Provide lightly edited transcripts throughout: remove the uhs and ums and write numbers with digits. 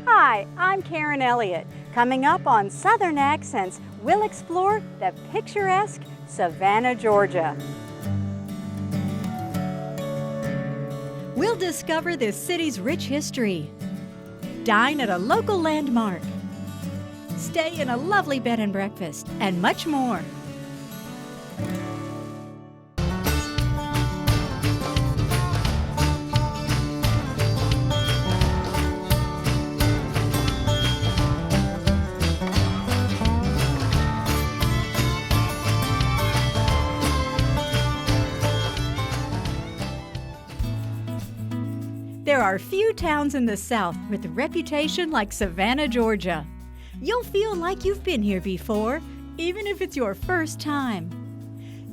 Hi, I'm Karen Elliott. Coming up on Southern Accents, we'll explore the picturesque Savannah, Georgia. We'll discover this city's rich history, dine at a local landmark, stay in a lovely bed and breakfast, and much more. There are few towns in the South with a reputation like Savannah, Georgia. You'll feel like you've been here before, even if it's your first time.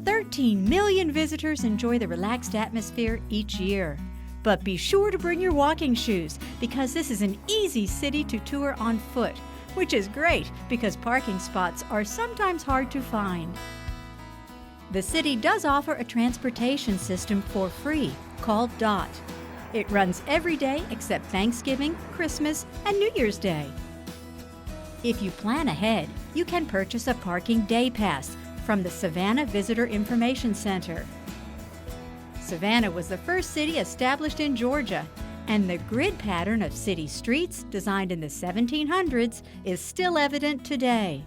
13 million visitors enjoy the relaxed atmosphere each year. But be sure to bring your walking shoes because this is an easy city to tour on foot, which is great because parking spots are sometimes hard to find. The city does offer a transportation system for free called DOT. It runs every day except Thanksgiving, Christmas, and New Year's Day. If you plan ahead, you can purchase a parking day pass from the Savannah Visitor Information Center. Savannah was the first city established in Georgia, and the grid pattern of city streets designed in the 1700s is still evident today.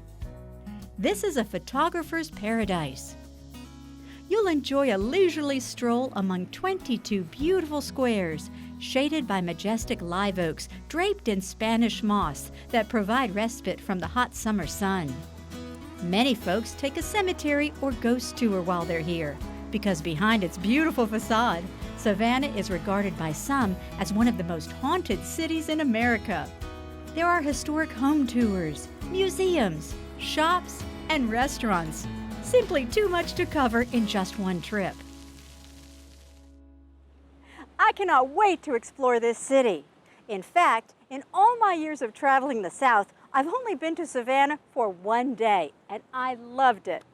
This is a photographer's paradise. You'll enjoy a leisurely stroll among 22 beautiful squares, shaded by majestic live oaks draped in Spanish moss that provide respite from the hot summer sun. Many folks take a cemetery or ghost tour while they're here, because behind its beautiful facade, Savannah is regarded by some as one of the most haunted cities in America. There are historic home tours, museums, shops, and restaurants. Simply too much to cover in just one trip. I cannot wait to explore this city. In fact, in all my years of traveling the South, I've only been to Savannah for one day, and I loved it.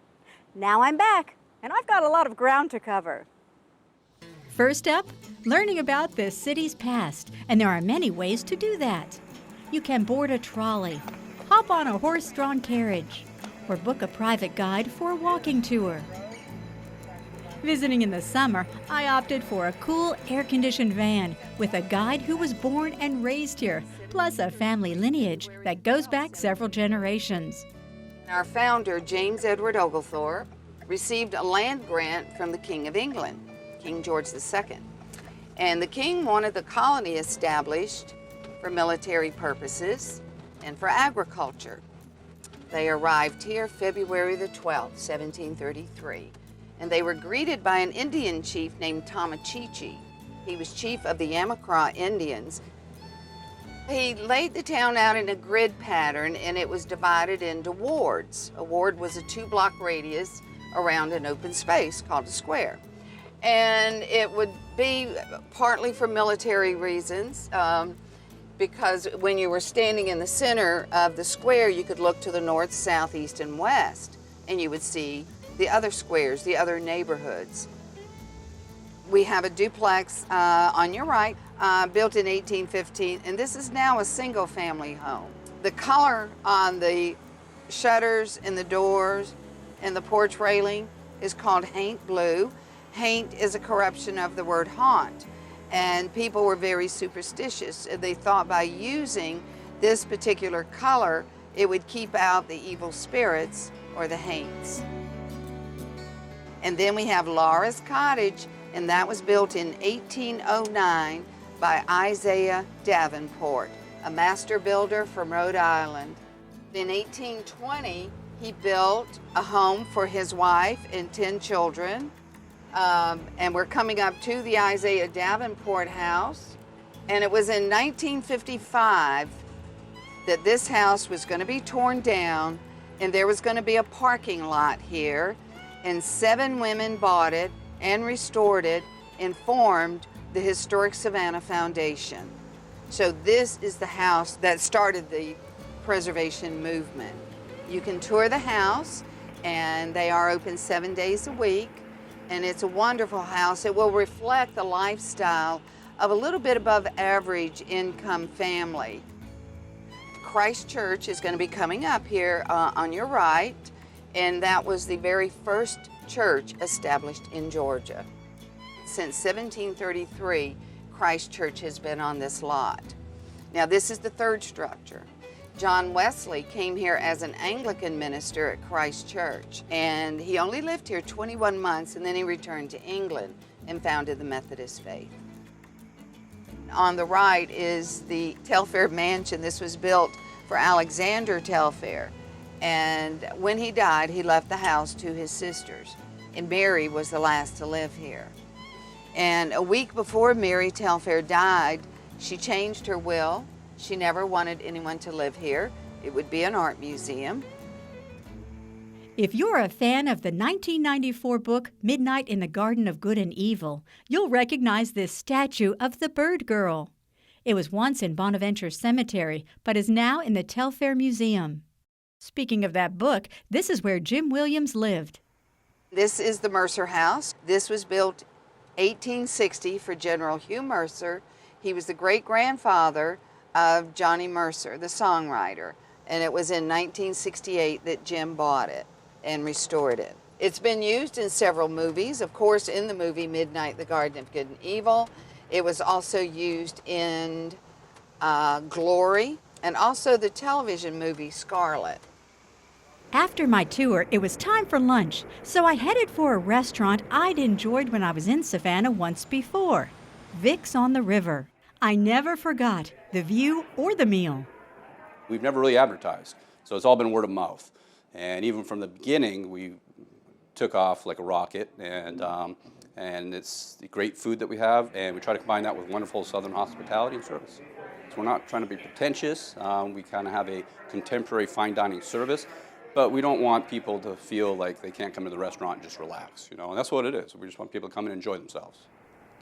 Now I'm back, and I've got a lot of ground to cover. First up, learning about this city's past, and there are many ways to do that. You can board a trolley, hop on a horse-drawn carriage, or book a private guide for a walking tour. Visiting in the summer, I opted for a cool, air-conditioned van with a guide who was born and raised here, plus a family lineage that goes back several generations. Our founder, James Edward Oglethorpe, received a land grant from the King of England, King George II. And the king wanted the colony established for military purposes and for agriculture. They arrived here February the 12th, 1733, and they were greeted by an Indian chief named Tomachichi. He was chief of the Yamacraw Indians. He laid the town out in a grid pattern, and it was divided into wards. A ward was a 2-block radius around an open space called a square. And it would be partly for military reasons, because when you were standing in the center of the square, you could look to the north, south, east, and west, and you would see the other squares, the other neighborhoods. We have a duplex on your right, built in 1815, and this is now a single-family home. The color on the shutters and the doors and the porch railing is called haint blue. Haint is a corruption of the word haunt. And people were very superstitious. They thought by using this particular color, it would keep out the evil spirits or the haints. And then we have Laura's Cottage, and that was built in 1809 by Isaiah Davenport, a master builder from Rhode Island. In 1820, he built a home for his wife and 10 children. And we're coming up to the Isaiah Davenport house. And it was in 1955 that this house was going to be torn down, and there was going to be a parking lot here. And 7 women bought it and restored it and formed the Historic Savannah Foundation. So this is the house that started the preservation movement. You can tour the house, and they are open 7 days a week. And it's a wonderful house. It will reflect the lifestyle of a little bit above average income family. Christ Church is going to be coming up here on your right, and that was the very first church established in Georgia. Since 1733, Christ Church has been on this lot. Now this is the third structure. John Wesley came here as an Anglican minister at Christ Church, and he only lived here 21 months, and then he returned to England and founded the Methodist faith. On the right is the Telfair Mansion. This was built for Alexander Telfair, and when he died, he left the house to his sisters, and Mary was the last to live here. And a week before Mary Telfair died, she changed her will. She never wanted anyone to live here. It would be an art museum. If you're a fan of the 1994 book Midnight in the Garden of Good and Evil, you'll recognize this statue of the Bird Girl. It was once in Bonaventure Cemetery, but is now in the Telfair Museum. Speaking of that book, this is where Jim Williams lived. This is the Mercer House. This was built 1860 for General Hugh Mercer. He was the great-grandfather of Johnny Mercer, the songwriter, and it was in 1968 that Jim bought it and restored it. It's been used in several movies. Of course, in the movie Midnight in the Garden of Good and Evil. It was also used in Glory, and also the television movie Scarlet. After my tour, it was time for lunch, so I headed for a restaurant I'd enjoyed when I was in Savannah once before, Vic's on the River. I never forgot the view or the meal. We've never really advertised, so it's all been word of mouth. And even from the beginning, we took off like a rocket, and it's the great food that we have, and we try to combine that with wonderful Southern hospitality and service. So we're not trying to be pretentious. We kind of have a contemporary fine dining service, but we don't want people to feel like they can't come to the restaurant and just relax, you know, and that's what it is. We just want people to come and enjoy themselves.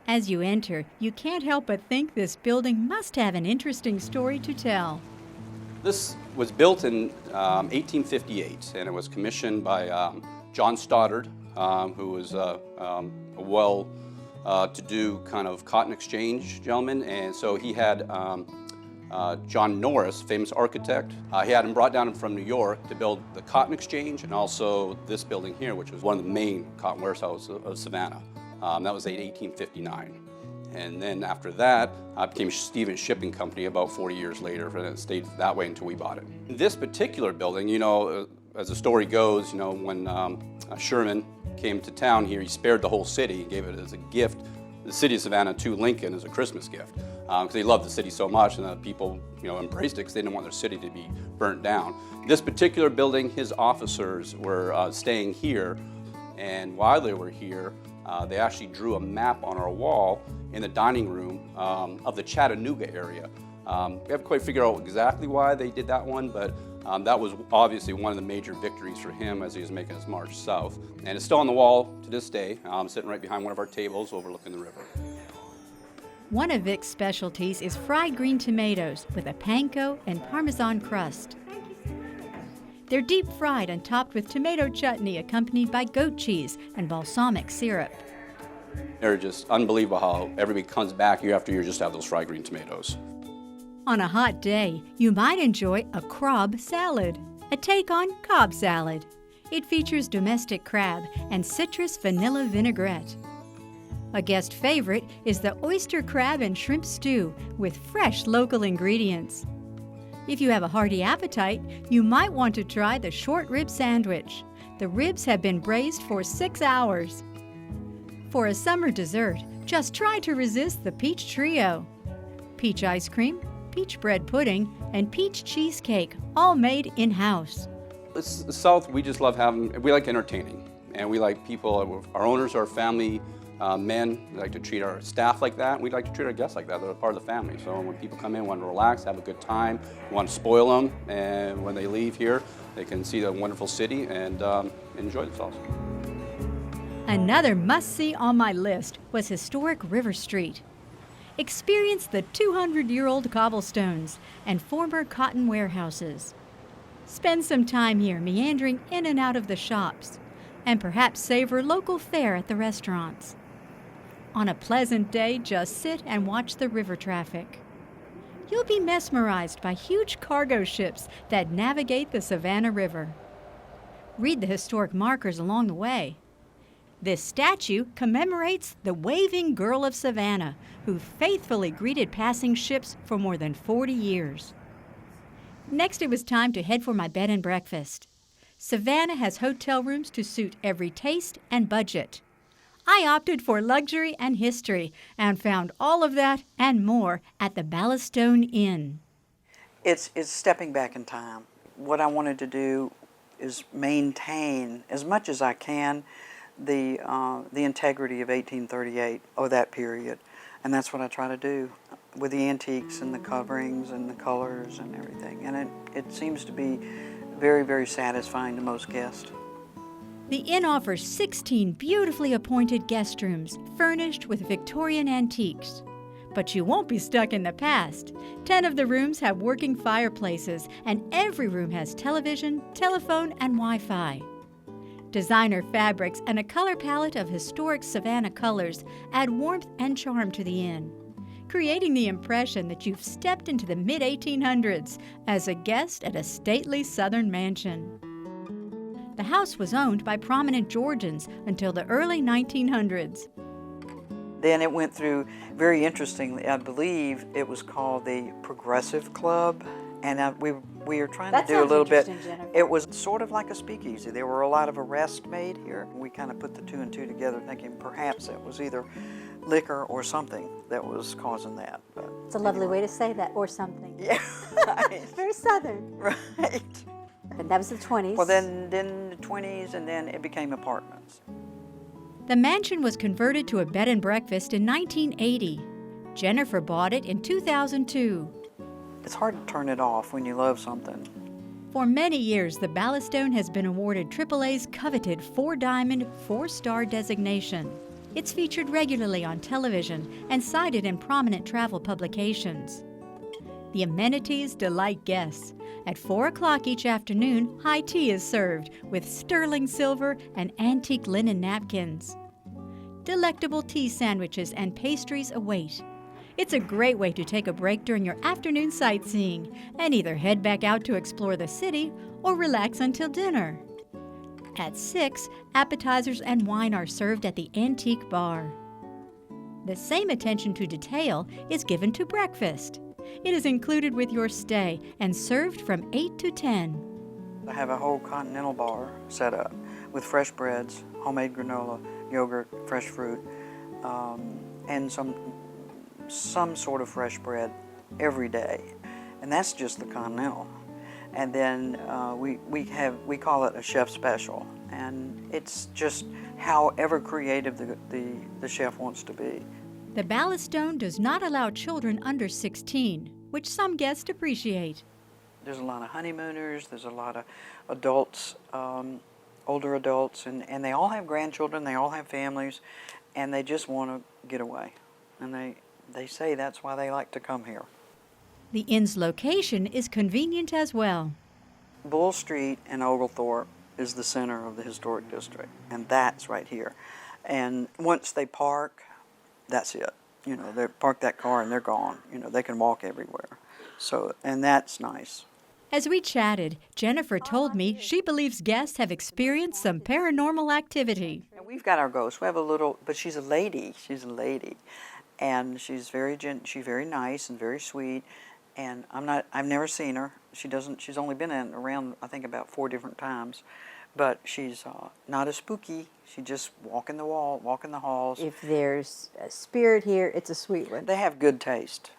As you enter, you can't help but think this building must have an interesting story to tell. This was built in 1858, and it was commissioned by John Stoddard, who was a well-to-do kind of cotton exchange gentleman, and so he had John Norris, famous architect. He had him brought down from New York to build the Cotton Exchange and also this building here, which was one of the main cotton warehouses of Savannah. That was in 1859. And then after that, it became Stevens Shipping Company about 40 years later, and it stayed that way until we bought it. This particular building, you know, as the story goes, you know, when Sherman came to town here, he spared the whole city. He gave it as a gift, the city of Savannah, to Lincoln as a Christmas gift, because he loved the city so much, and the people, you know, embraced it because they didn't want their city to be burnt down. This particular building, his officers were staying here, and while they were here, they actually drew a map on our wall in the dining room of the Chattanooga area. We haven't quite figured out exactly why they did that one, but that was obviously one of the major victories for him as he was making his march south. And it's still on the wall to this day, sitting right behind one of our tables overlooking the river. One of Vic's specialties is fried green tomatoes with a panko and Parmesan crust. They're deep fried and topped with tomato chutney accompanied by goat cheese and balsamic syrup. They're just unbelievable how everybody comes back year after year just to have those fried green tomatoes. On a hot day, you might enjoy a crab salad, a take on Cobb salad. It features domestic crab and citrus vanilla vinaigrette. A guest favorite is the oyster crab and shrimp stew with fresh local ingredients. If you have a hearty appetite, you might want to try the short rib sandwich. The ribs have been braised for 6 hours. For a summer dessert, just try to resist the peach trio. Peach ice cream, peach bread pudding, and peach cheesecake, all made in-house. The South, we just love we like entertaining, and we like people, our owners are family men. We like to treat our staff like that, and we like to treat our guests like that. They're a part of the family. So when people come in, we want to relax, have a good time, we want to spoil them, and when they leave here, they can see the wonderful city and enjoy themselves. Another must-see on my list was historic River Street. Experience the 200-year-old cobblestones and former cotton warehouses. Spend some time here meandering in and out of the shops, and perhaps savor local fare at the restaurants. On a pleasant day, just sit and watch the river traffic. you'll be mesmerized by huge cargo ships that navigate the Savannah River. Read the historic markers along the way. This statue commemorates the waving girl of Savannah, who faithfully greeted passing ships for more than 40 years. Next, it was time to head for my bed and breakfast. Savannah has hotel rooms to suit every taste and budget. I opted for luxury and history and found all of that and more at the Ballastone Inn. It's stepping back in time. What I wanted to do is maintain, as much as I can, the integrity of 1838, or that period. And that's what I try to do with the antiques and the coverings and the colors and everything. And it seems to be very, very satisfying to most guests. The inn offers 16 beautifully appointed guest rooms furnished with Victorian antiques. But you won't be stuck in the past. 10 of the rooms have working fireplaces, and every room has television, telephone, and Wi-Fi. Designer fabrics and a color palette of historic Savannah colors add warmth and charm to the inn, creating the impression that you've stepped into the mid-1800s as a guest at a stately southern mansion. The house was owned by prominent Georgians until the early 1900s. Then it went through, very interestingly, I believe it was called the Progressive Club, and we were trying to do a little bit. It was sort of like a speakeasy. There were a lot of arrests made here. We kind of put the two and two together, thinking perhaps it was either liquor or something that was causing that. But it's a lovely way to say that, or something. Yeah, right. Very Southern. Right. And that was the 20s. Well, then the 20s, and then it became apartments. The mansion was converted to a bed and breakfast in 1980. Jennifer bought it in 2002. It's hard to turn it off when you love something. For many years, the Ballastone has been awarded AAA's coveted 4-diamond, 4-star designation. It's featured regularly on television and cited in prominent travel publications. The amenities delight guests. At 4 o'clock each afternoon, high tea is served with sterling silver and antique linen napkins. Delectable tea sandwiches and pastries await. It's a great way to take a break during your afternoon sightseeing and either head back out to explore the city or relax until dinner. At 6, appetizers and wine are served at the antique bar. The same attention to detail is given to breakfast. It is included with your stay and served from 8 to 10. I have a whole continental bar set up with fresh breads, homemade granola, yogurt, fresh fruit, and some sort of fresh bread every day. And that's just the continental. And then we call it a chef special. And it's just however creative the chef wants to be. The Ballastone does not allow children under 16, which some guests appreciate. There's a lot of honeymooners, there's a lot of adults, older adults, and they all have grandchildren, they all have families, and they just want to get away. And they say that's why they like to come here. The inn's location is convenient as well. Bull Street and Oglethorpe is the center of the historic district, and that's right here. And once they park, that's it. You know, they park that car and they're gone. You know, they can walk everywhere. So, and that's nice. As we chatted, Jennifer told me she believes guests have experienced some paranormal activity. And we've got our ghost. We have a little, but she's a lady. She's a lady, and she's very she's very nice and very sweet. And I've never seen her. She's only been around, I think, about 4 different times. But she's not as spooky. She just walk in the halls. If there's a spirit here, it's a sweet one. They have good taste.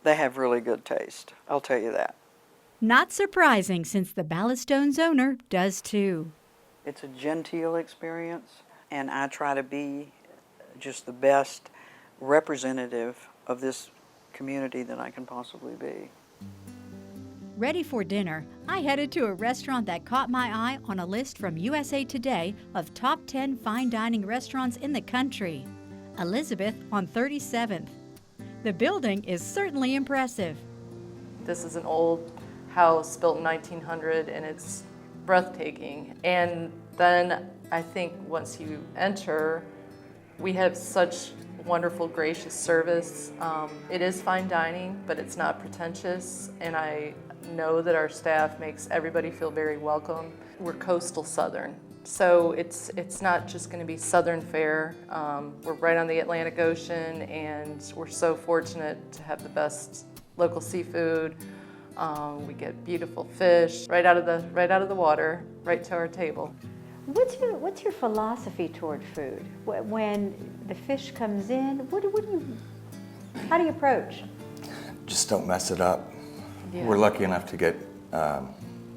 They have really good taste. I'll tell you that. Not surprising, since the Ballastone's owner does too. It's a genteel experience, and I try to be just the best representative of this community that I can possibly be. Ready for dinner, I headed to a restaurant that caught my eye on a list from USA Today of top 10 fine dining restaurants in the country. Elizabeth on 37th. The building is certainly impressive. This is an old house built in 1900, and it's breathtaking. And then I think once you enter, we have such wonderful, gracious service. It is fine dining, but it's not pretentious, and I know that our staff makes everybody feel very welcome. We're coastal Southern, so it's not just going to be Southern fare. We're right on the Atlantic Ocean, and we're so fortunate to have the best local seafood. We get beautiful fish right out of the water, right to our table. What's your philosophy toward food? When the fish comes in, how do you approach? Just don't mess it up. Yeah. We're lucky enough to get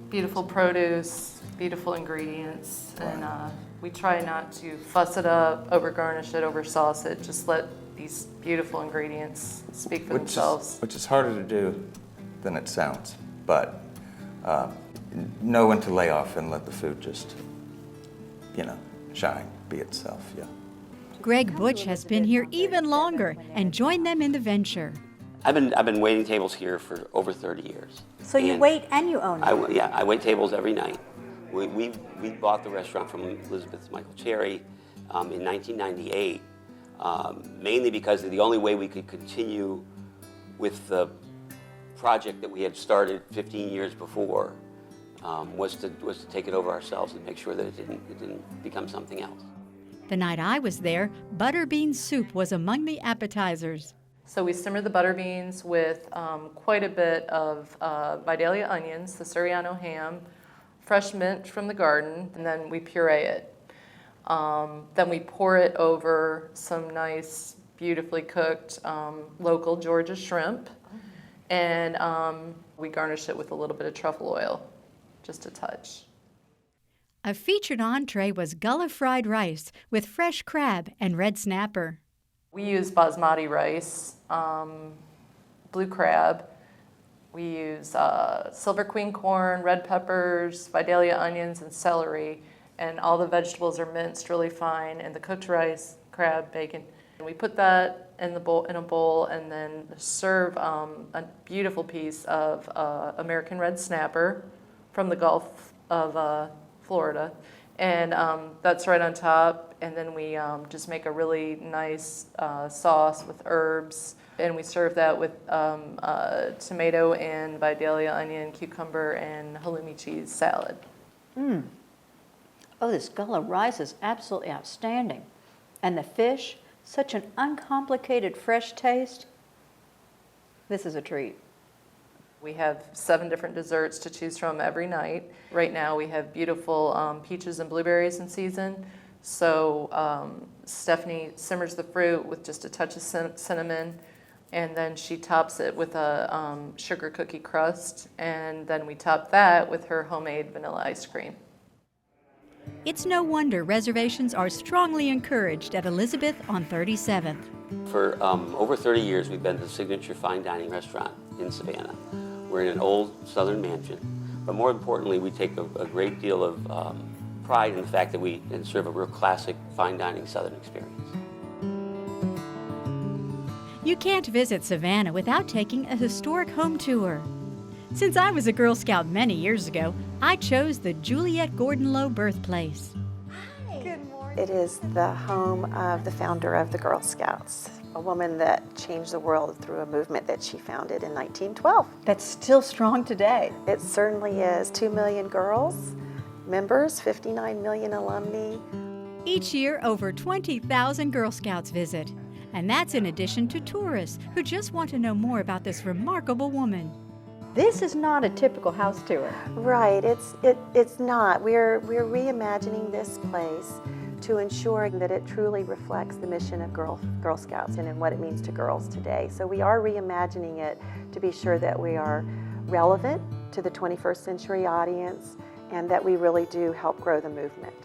Beautiful produce, beautiful ingredients, and we try not to fuss it up, over garnish it, over sauce it. Just let these beautiful ingredients speak for themselves. which is harder to do than it sounds, but know when to lay off and let the food just, shine, be itself, yeah. Greg Butch has been here even longer and joined them in the venture. I've been waiting tables here for over 30 years. So you wait and you own it? I wait tables every night. We bought the restaurant from Elizabeth Michael Cherry in 1998, mainly because the only way we could continue with the project that we had started 15 years before was to take it over ourselves and make sure that it didn't become something else. The night I was there, butter bean soup was among the appetizers. So we simmer the butter beans with quite a bit of Vidalia onions, the Suriano ham, fresh mint from the garden, and then we puree it. Then we pour it over some nice, beautifully cooked local Georgia shrimp, and we garnish it with a little bit of truffle oil, just a touch. A featured entree was gullah fried rice with fresh crab and red snapper. We use basmati rice, blue crab. We use silver queen corn, red peppers, Vidalia onions, and celery. And all the vegetables are minced really fine, and the cooked rice, crab, bacon. And we put that in a bowl, and then serve a beautiful piece of American red snapper from the Gulf of Florida. And that's right on top. And then we just make a really nice sauce with herbs. And we serve that with tomato and Vidalia onion, cucumber, and halloumi cheese salad. Oh, this gullah rice is absolutely outstanding. And the fish, such an uncomplicated, fresh taste. This is a treat. We have 7 different desserts to choose from every night. Right now we have beautiful peaches and blueberries in season. So Stephanie simmers the fruit with just a touch of cinnamon, and then she tops it with a sugar cookie crust, and then we top that with her homemade vanilla ice cream. It's no wonder reservations are strongly encouraged at Elizabeth on 37th. For over 30 years, we've been the signature fine dining restaurant in Savannah. We're in an old Southern mansion, but more importantly, we take a great deal of pride in the fact that we serve a real classic fine dining Southern experience. You can't visit Savannah without taking a historic home tour. Since I was a Girl Scout many years ago, I chose the Juliette Gordon Low birthplace. It is the home of the founder of the Girl Scouts, a woman that changed the world through a movement that she founded in 1912. That's still strong today. It certainly is. 2 million girls, members, 59 million alumni. Each year, over 20,000 Girl Scouts visit. And that's in addition to tourists who just want to know more about this remarkable woman. This is not a typical house tour. Right, it's not. We're reimagining this place to ensure that it truly reflects the mission of Girl Scouts and what it means to girls today. So we are reimagining it to be sure that we are relevant to the 21st century audience and that we really do help grow the movement.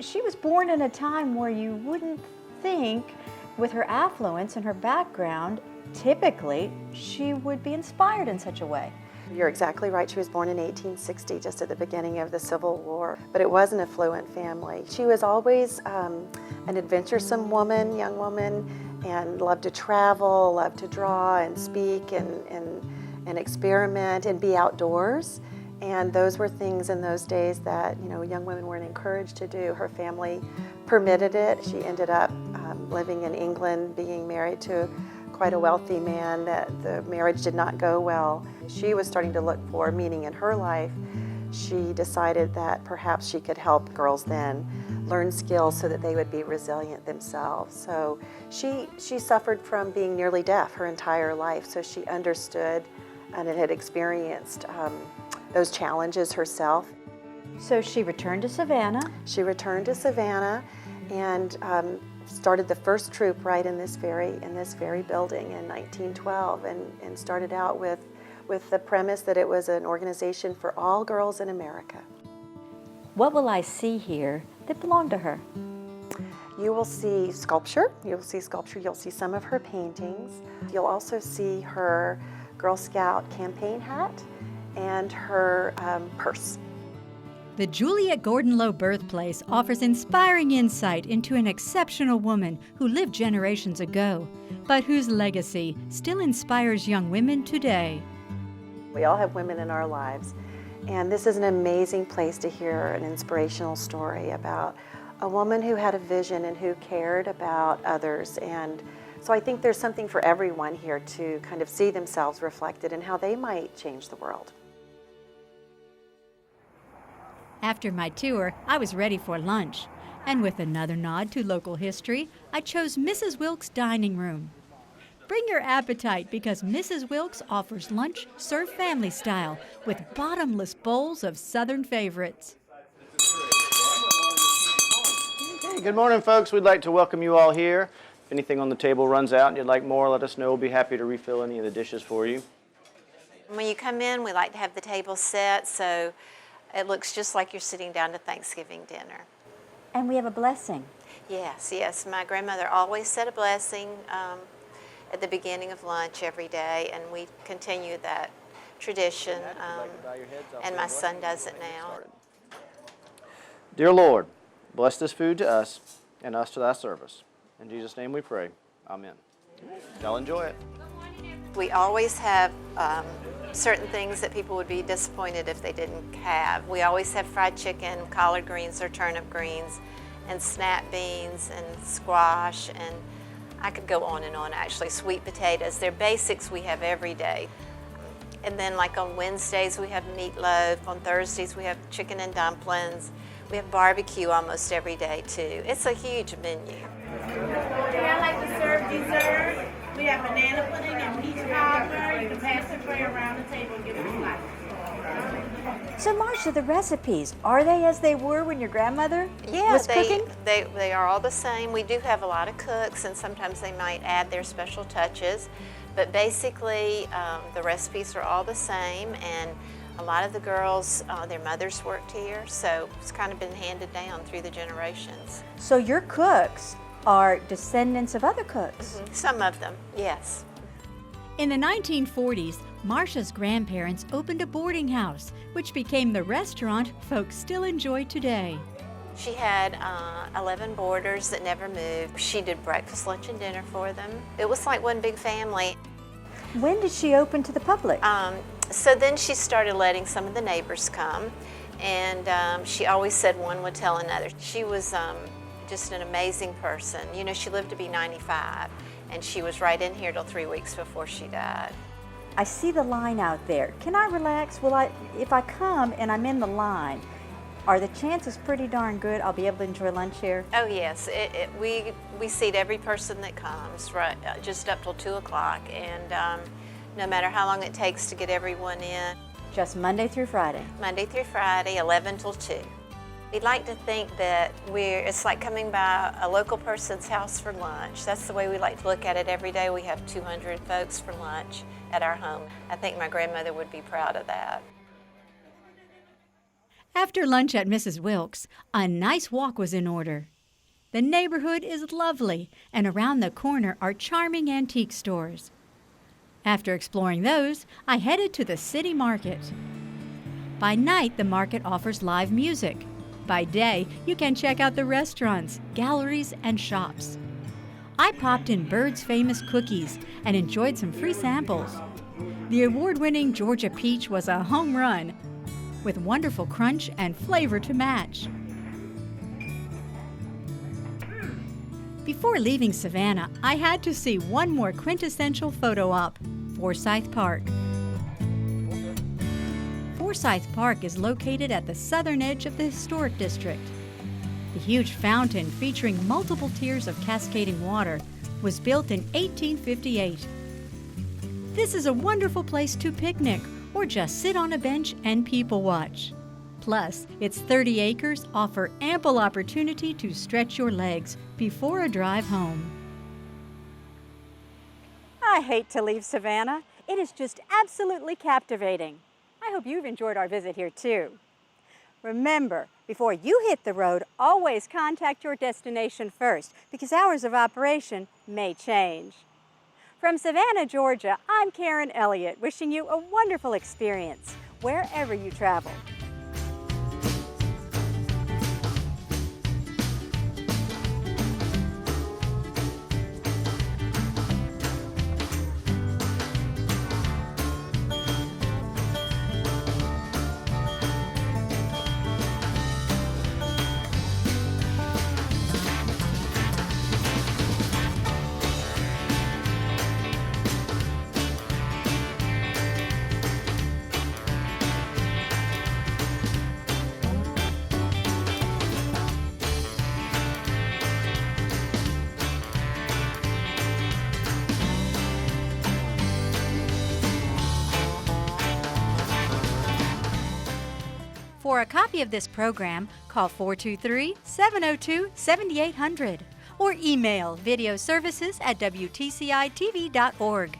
She was born in a time where you wouldn't think, with her affluence and her background, typically she would be inspired in such a way. You're exactly right. She was born in 1860, just at the beginning of the Civil War, but it was an affluent family. She was always an adventuresome woman, young woman, and loved to travel, loved to draw and speak and experiment and be outdoors. And those were things in those days that young women weren't encouraged to do. Her family permitted it. She ended up living in England, being married to quite a wealthy man, that the marriage did not go well. She was starting to look for meaning in her life. She decided that perhaps she could help girls then learn skills so that they would be resilient themselves. So she suffered from being nearly deaf her entire life, so she understood and had experienced those challenges herself. So she returned to Savannah. She returned to Savannah and started the first troop right in this very building in 1912, and started out with the premise that it was an organization for all girls in America. What will I see here that belonged to her? You will see sculpture. You'll see some of her paintings. You'll also see her Girl Scout campaign hat and her purse. The Juliet Gordon Low birthplace offers inspiring insight into an exceptional woman who lived generations ago, but whose legacy still inspires young women today. We all have women in our lives, and this is an amazing place to hear an inspirational story about a woman who had a vision and who cared about others. And so I think there's something for everyone here to kind of see themselves reflected in how they might change the world. After my tour, I was ready for lunch, and with another nod to local history, I chose Mrs. Wilkes' dining room. Bring your appetite, because Mrs. Wilkes offers lunch served family style with bottomless bowls of Southern favorites. Hey, good morning, folks. We'd like to welcome you all here. If anything on the table runs out and you'd like more, let us know. We'll be happy to refill any of the dishes for you. When you come in, we like to have the table set so it looks just like you're sitting down to Thanksgiving dinner. And we have a blessing. Yes, yes. My grandmother always said a blessing at the beginning of lunch every day, and we continue that tradition, and my son does it now. Dear Lord, bless this food to us and us to thy service. In Jesus' name we pray. Amen. Y'all enjoy it. We always have certain things that people would be disappointed if they didn't have. We always have fried chicken, collard greens or turnip greens, and snap beans and squash, and I could go on and on actually. Sweet potatoes, they're basics we have every day. And then like on Wednesdays we have meatloaf, on Thursdays we have chicken and dumplings. We have barbecue almost every day too. It's a huge menu. I like to serve dessert. We have banana pudding and peach cobbler. You can pass the tray around the table and get a slice. So Marcia, the recipes, are they as they were when your grandmother was cooking? They are all the same. We do have a lot of cooks, and sometimes they might add their special touches. But basically, the recipes are all the same, and a lot of the girls, their mothers worked here, so it's kind of been handed down through the generations. So your cooks are descendants of other cooks? Mm-hmm. Some of them, yes. In the 1940s, Marcia's grandparents opened a boarding house, which became the restaurant folks still enjoy today. She had 11 boarders that never moved. She did breakfast, lunch, and dinner for them. It was like one big family. When did she open to the public? So then she started letting some of the neighbors come, and she always said one would tell another. She was just an amazing person. You know, she lived to be 95, and she was right in here till 3 weeks before she died. I see the line out there. Can I relax? If I come and I'm in the line, are the chances pretty darn good I'll be able to enjoy lunch here? Oh yes, we seat every person that comes, right, just up till 2 o'clock, and no matter how long it takes to get everyone in. Just Monday through Friday? Monday through Friday, 11 till 2. We'd like to think that it's like coming by a local person's house for lunch. That's the way we like to look at it every day. We have 200 folks for lunch at our home. I think my grandmother would be proud of that. After lunch at Mrs. Wilkes, a nice walk was in order. The neighborhood is lovely, and around the corner are charming antique stores. After exploring those, I headed to the city market. By night, the market offers live music. By day, you can check out the restaurants, galleries, and shops. I popped in Bird's Famous Cookies and enjoyed some free samples. The award-winning Georgia Peach was a home run, with wonderful crunch and flavor to match. Before leaving Savannah, I had to see one more quintessential photo op, Forsyth Park. Forsyth Park is located at the southern edge of the historic district. The huge fountain featuring multiple tiers of cascading water was built in 1858. This is a wonderful place to picnic or just sit on a bench and people watch. Plus, its 30 acres offer ample opportunity to stretch your legs before a drive home. I hate to leave Savannah. It is just absolutely captivating. I hope you've enjoyed our visit here too. Remember, before you hit the road, always contact your destination first because hours of operation may change. From Savannah, Georgia, I'm Karen Elliott, wishing you a wonderful experience wherever you travel. For a copy of this program, call 423-702-7800 or email videoservices@wtcitv.org.